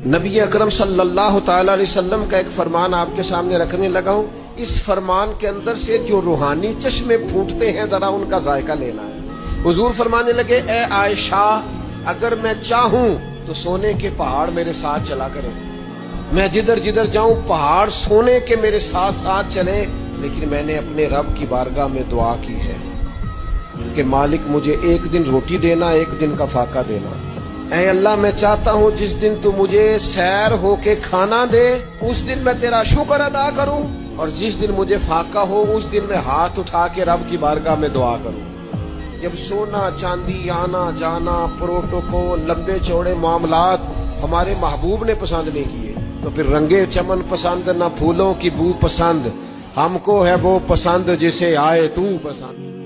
نبی اکرم صلی اللہ تعالی علیہ وسلم کا ایک فرمان آپ کے سامنے رکھنے لگا ہوں. اس فرمان کے اندر سے جو روحانی چشمے پھوٹتے ہیں ذرا ان کا ذائقہ لینا ہے. حضور فرمانے لگے اے عائشہ اگر میں چاہوں تو سونے کے پہاڑ میرے ساتھ چلا کریں, میں جدھر جدھر جاؤں پہاڑ سونے کے میرے ساتھ ساتھ چلیں, لیکن میں نے اپنے رب کی بارگاہ میں دعا کی ہے کہ مالک مجھے ایک دن روٹی دینا, ایک دن کا فاقہ دینا. اے اللہ میں چاہتا ہوں جس دن تو مجھے سیر ہو کے کھانا دے اس دن میں تیرا شکر ادا کروں, اور جس دن مجھے فاقہ ہو اس دن میں ہاتھ اٹھا کے رب کی بارگاہ میں دعا کروں. جب سونا چاندی آنا جانا پروٹوکول لمبے چوڑے معاملات ہمارے محبوب نے پسند نہیں کیے تو پھر رنگے چمن پسند نہ پھولوں کی بو پسند, ہم کو ہے وہ پسند جسے آئے تو پسند.